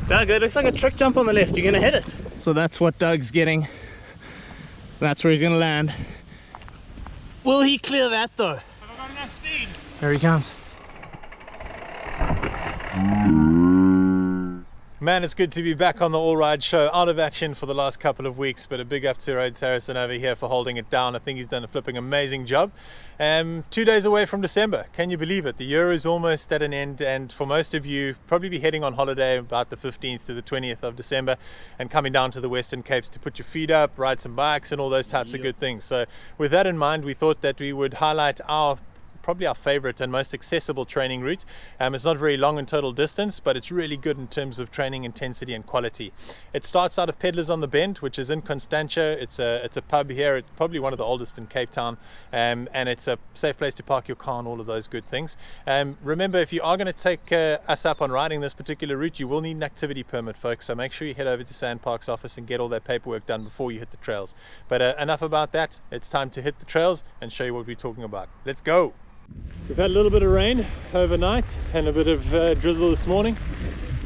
Doug, it looks like a trick jump on the left. You're gonna hit it. So that's what Doug's getting. That's where he's gonna land. Will he clear that though? Have I got enough speed? There he comes. Man, it's good to be back on the All Ride Show. Out of action for the last couple of weeks, but a big up to Rhodes Harrison over here for holding it down. I think he's done a flipping amazing job. 2 days away from December. Can you believe it? The year is almost at an end, and for most of you, probably be heading on holiday about the 15th to the 20th of December and coming down to the Western Capes to put your feet up, ride some bikes and all those types of good things. So with that in mind, we thought that we would highlight probably our favorite and most accessible training route. It's not very long in total distance, but it's really good in terms of training intensity and quality. It starts out of Peddlers on the Bend, which is in Constantia. It's a pub here. It's probably one of the oldest in Cape Town, and it's a safe place to park your car and all of those good things. Remember, if you are going to take us up on riding this particular route, you will need an activity permit, folks, so make sure you head over to Sandpark's office and get all that paperwork done before you hit the trails. But enough about that. It's time to hit the trails and show you what we're talking about. Let's go. We've had a little bit of rain overnight and a bit of drizzle this morning,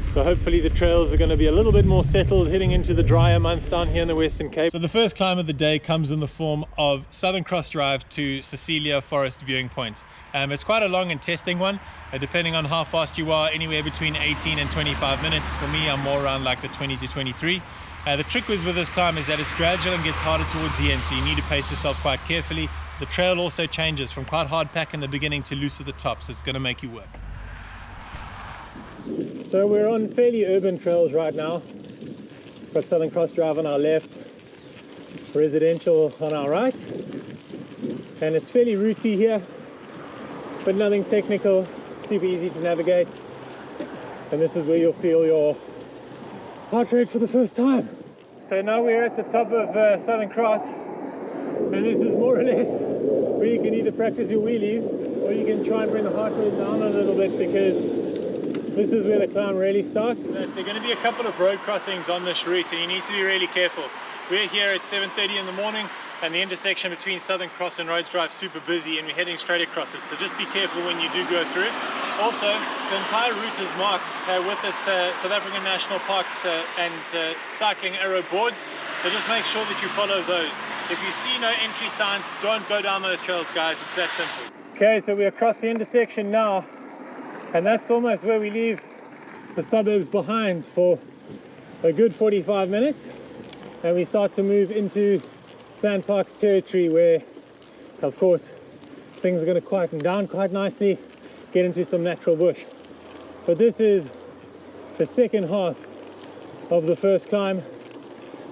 so hopefully the trails are going to be a little bit more settled heading into the drier months down here in the Western Cape. So the first climb of the day comes in the form of Southern Cross Drive to Cecelia Forest Viewing Point. It's quite a long and testing one, depending on how fast you are, anywhere between 18 and 25 minutes. For me, I'm more around like the 20 to 23. The trick with this climb is that it's gradual and gets harder towards the end, so you need to pace yourself quite carefully. The trail also changes from quite hard pack in the beginning to loose at the top, so it's going to make you work. So we're on fairly urban trails right now. We've got Southern Cross Drive on our left, residential on our right, and it's fairly rooty here, but nothing technical, super easy to navigate. And this is where you'll feel your heart rate for the first time. So now we're at the top of Southern Cross, and this is more or less where you can either practice your wheelies or you can try and bring the heart rate down a little bit, because this is where the climb really starts. There are going to be a couple of road crossings on this route, and you need to be really careful. We're here at 7:30 in the morning, and the intersection between Southern Cross and Rhodes Drive is super busy, and we're heading straight across it, so just be careful when you do go through it. Also, the entire route is marked with this South African National Parks and cycling arrow boards, so just make sure that you follow those. If you see no entry signs, don't go down those trails, guys. It's that simple. Okay, so we're across the intersection now, and that's almost where we leave the suburbs behind for a good 45 minutes, and we start to move into Sandpark's territory, where of course things are going to quieten down quite nicely, get into some natural bush. But this is the second half of the first climb.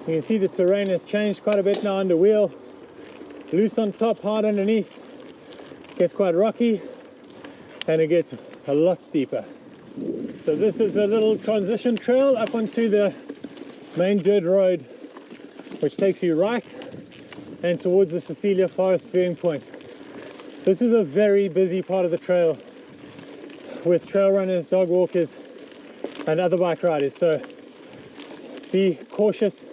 You can see the terrain has changed quite a bit now under wheel. Loose on top, hard underneath. It gets quite rocky, and it gets a lot steeper. So this is a little transition trail up onto the main dirt road, which takes you right and towards the Cecelia Forest Viewing Point. This is a very busy part of the trail with trail runners, dog walkers and other bike riders, so be cautious,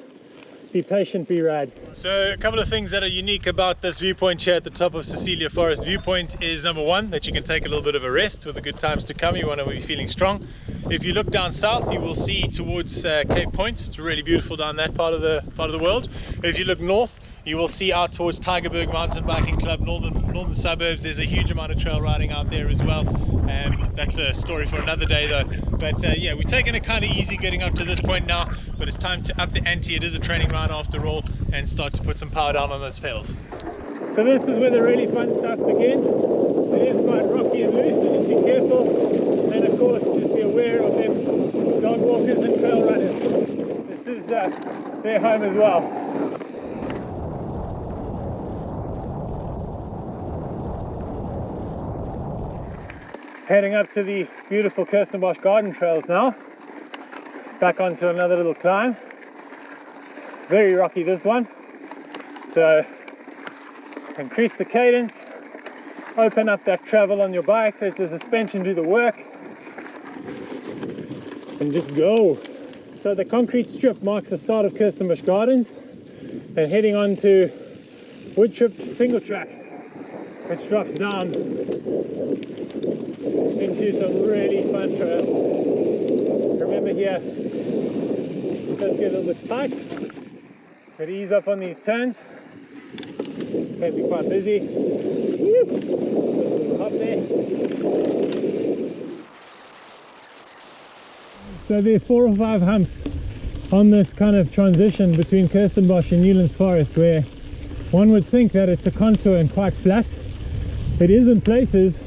be patient, be rad. So a couple of things that are unique about this viewpoint here at the top of Cecelia Forest Viewpoint is, number one, that you can take a little bit of a rest with the good times to come. You want to be feeling strong. If you look down south, you will see towards Cape Point. It's really beautiful down that part of the world. If you look north, you will see out towards Tygerberg Mountain Biking Club, northern suburbs. There's a huge amount of trail riding out there as well. That's a story for another day though. But yeah, we're taking it kind of easy getting up to this point now, but it's time to up the ante. It is a training ride after all, and start to put some power down on those pedals. So this is where the really fun stuff begins. It is quite rocky and loose, so just be careful. And of course, just be aware of them dog walkers and trail runners. This is their home as well. Heading up to the beautiful Kirstenbosch garden trails now. Back onto another little climb. Very rocky, this one. So increase the cadence, open up that travel on your bike, let the suspension do the work, and just go. So the concrete strip marks the start of Kirstenbosch Gardens, and heading on to Wood Trip Single Track, which drops down into some really fun trails. remember here, it does get a little bit tight. Got to ease up on these turns. Can be quite busy. Woo! Up there. So there are 4 or 5 humps on this kind of transition between Kirstenbosch and Newlands Forest, where one would think that it's a contour and quite flat. It is in places,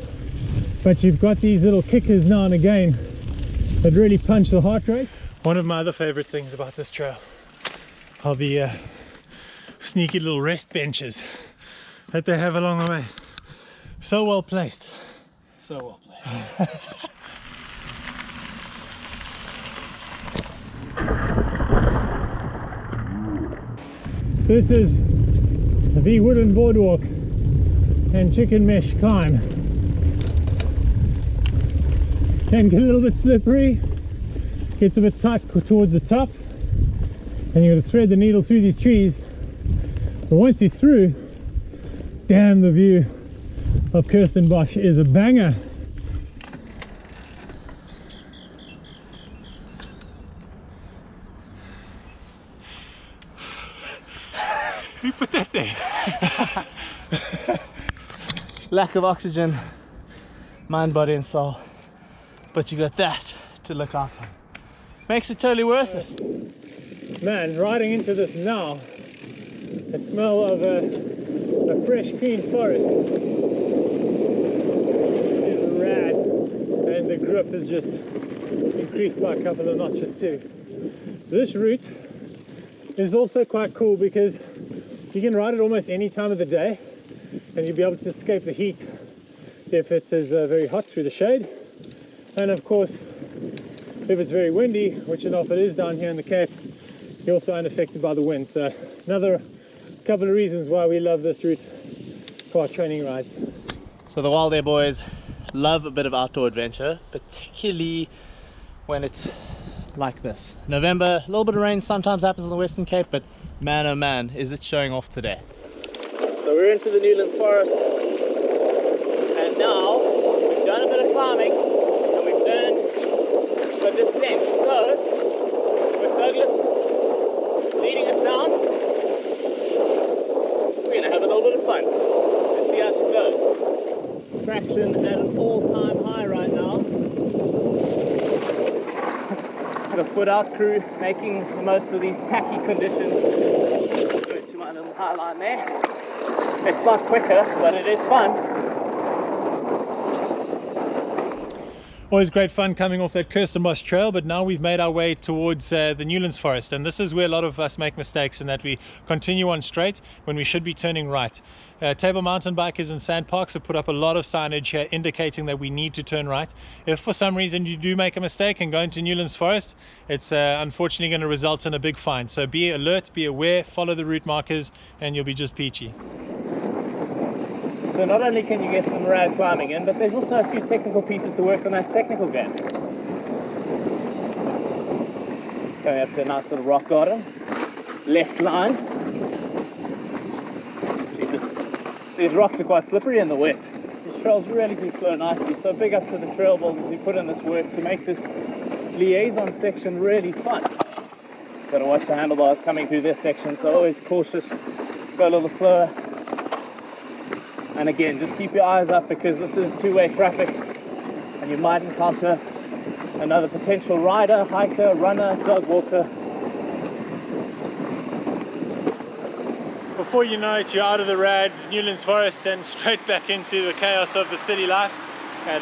but you've got these little kickers now and again that really punch the heart rate. One of my other favorite things about this trail are the sneaky little rest benches that they have along the way. So well placed. So well placed. This is the wooden boardwalk and chicken mesh climb. Can get a little bit slippery, gets a bit tight towards the top, and you've got to thread the needle through these trees. But once you're through, damn, the view of Kirstenbosch is a banger. Who put that there? Lack of oxygen, mind, body and soul. But you got that to look out for. Makes it totally worth it. Man, riding into this now, the smell of a fresh clean forest is rad, and the grip is just increased by a couple of notches too. This route is also quite cool because you can ride it almost any time of the day and you'll be able to escape the heat if it is very hot through the shade. And of course, if it's very windy, which enough it is down here in the Cape, you're also unaffected by the wind. So another couple of reasons why we love this route for our training rides. So the Wild Air boys love a bit of outdoor adventure, particularly when it's like this. November, a little bit of rain sometimes happens in the Western Cape, but man oh man, is it showing off today. So we're into the Newlands Forest, and now we've done a bit of climbing and we've done a descent. So with Douglas leading us down, we're going to have a little bit of fun. Let's see how she goes. Traction at an all-time high right now. The foot out crew making the most of these tacky conditions. Go to my little high line there. It's not quicker, but it is fun. Always great fun coming off that Kirstenbosch trail, but now we've made our way towards the Newlands Forest, and this is where a lot of us make mistakes, in that we continue on straight when we should be turning right. Table mountain bikers and sand parks have put up a lot of signage here indicating that we need to turn right. If for some reason you do make a mistake and go into Newlands Forest, it's unfortunately going to result in a big fine. So be alert, be aware, follow the route markers, and you'll be just peachy. So not only can you get some rad climbing in, but there's also a few technical pieces to work on that technical game. Going up to a nice little rock garden. Left line. These rocks are quite slippery in the wet. These trails really do flow nicely, so big up to the trail builders who put in this work to make this liaison section really fun. Got to watch the handlebars coming through this section, so always cautious, go a little slower. And again, just keep your eyes up, because this is two-way traffic and you might encounter another potential rider, hiker, runner, dog walker. Before you know it, you're out of the rad Newlands Forest and straight back into the chaos of the city life.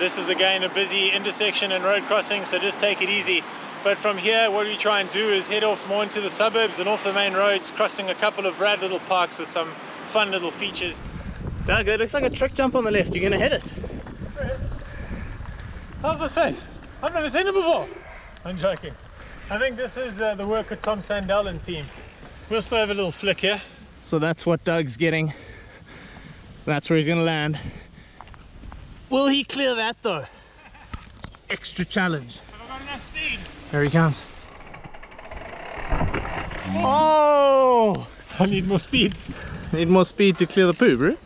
This is again a busy intersection and road crossing, so just take it easy. But from here, what we try and do is head off more into the suburbs and off the main roads, crossing a couple of rad little parks with some fun little features. Doug, it looks like a trick jump on the left. You're going to hit it. How's this place? I've never seen it before. I'm joking. I think this is the work of Tom Sandell and team. We'll still have a little flick here. So that's what Doug's getting. That's where he's going to land. Will he clear that though? Extra challenge. Have I got enough speed? There he comes. Oh! I need more speed. Need more speed to clear the poo, bro.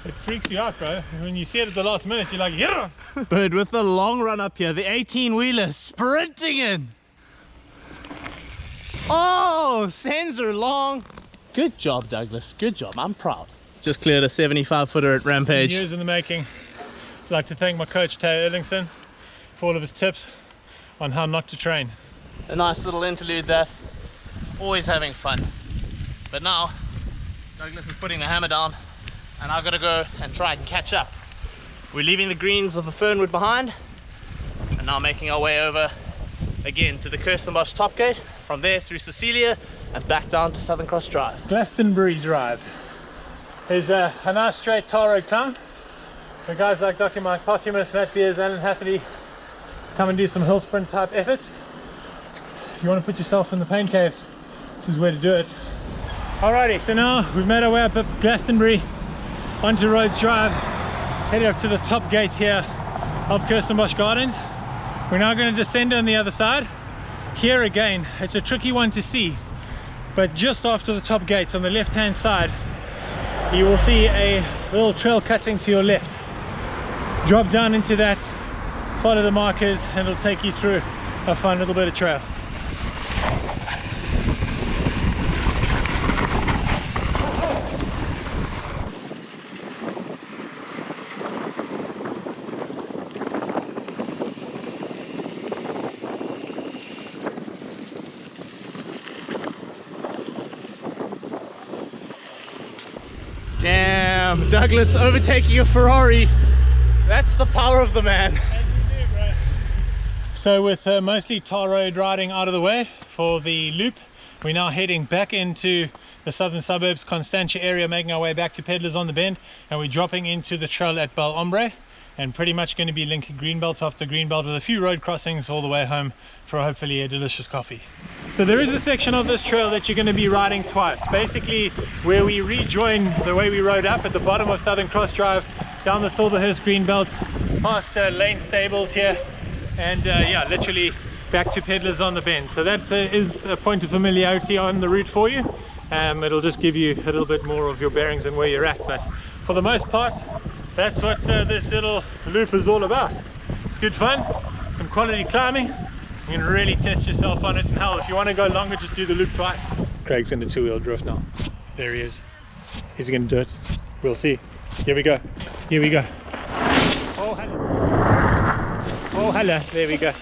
It freaks you out, bro. When you see it at the last minute, you're like, yeah. Bird with the long run up here, the 18-wheeler sprinting in. Oh, sensor long. Good job, Douglas. Good job. I'm proud. Just cleared a 75-footer at Rampage. Years in the making. I'd like to thank my coach, Tay Erlingson, for all of his tips on how not to train. A nice little interlude there. Always having fun. But now, Douglas is putting the hammer down, and I've got to go and try and catch up. We're leaving the greens of the Fernwood behind, and now making our way over again to the Kirstenbosch top gate, from there through Cecelia and back down to Southern Cross Drive. Glastonbury Drive is a nice straight tar road climb. For guys like Dr. Mike Pothumus, Matt Beers, Alan Hathany, come and do some hill sprint type effort. If you want to put yourself in the pain cave, this is where to do it. Alrighty, so now we've made our way up Glastonbury onto Rhodes Drive, headed up to the top gate here of Kirstenbosch Gardens. We're now going to descend on the other side. Here again, it's a tricky one to see, but just after the top gates on the left hand side, you will see a little trail cutting to your left. Drop down into that, follow the markers, and it'll take you through a fun little bit of trail. Damn, Douglas overtaking a Ferrari. That's the power of the man. So with mostly tar road riding out of the way for the loop, we're now heading back into the southern suburbs, Constantia area, making our way back to Peddlers on the Bend, and we're dropping into the trail at Bel Ombre, and pretty much going to be linking greenbelt after greenbelt with a few road crossings all the way home for hopefully a delicious coffee. So there is a section of this trail that you're going to be riding twice, basically where we rejoin the way we rode up at the bottom of Southern Cross Drive, down the Silverhurst greenbelt, past Lane Stables here, and yeah, literally back to Peddlers on the Bend. So that is a point of familiarity on the route for you. It'll just give you a little bit more of your bearings and where you're at, but for the most part, that's what this little loop is all about. It's good fun, some quality climbing. You can really test yourself on it, and hell, if you want to go longer, just do the loop twice. Craig's going to two-wheel drift now. There he is. Is he going to do it? We'll see. Here we go. Here we go. Oh, hello. Oh, hello. There we go.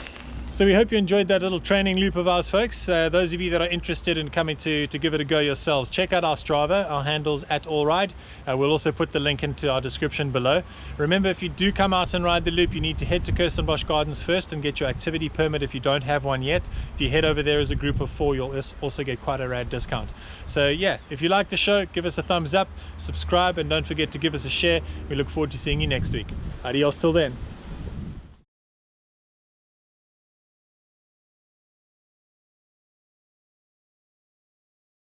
So we hope you enjoyed that little training loop of ours, folks. Those of you that are interested in coming to give it a go yourselves, check out our Strava, our handles at AllRide. We'll also put the link into our description below. Remember, if you do come out and ride the loop, you need to head to Kirstenbosch Gardens first and get your activity permit if you don't have one yet. If you head over there as a group of 4, you'll also get quite a rad discount. So yeah, if you like the show, give us a thumbs up, subscribe, and don't forget to give us a share. We look forward to seeing you next week. Adios till then.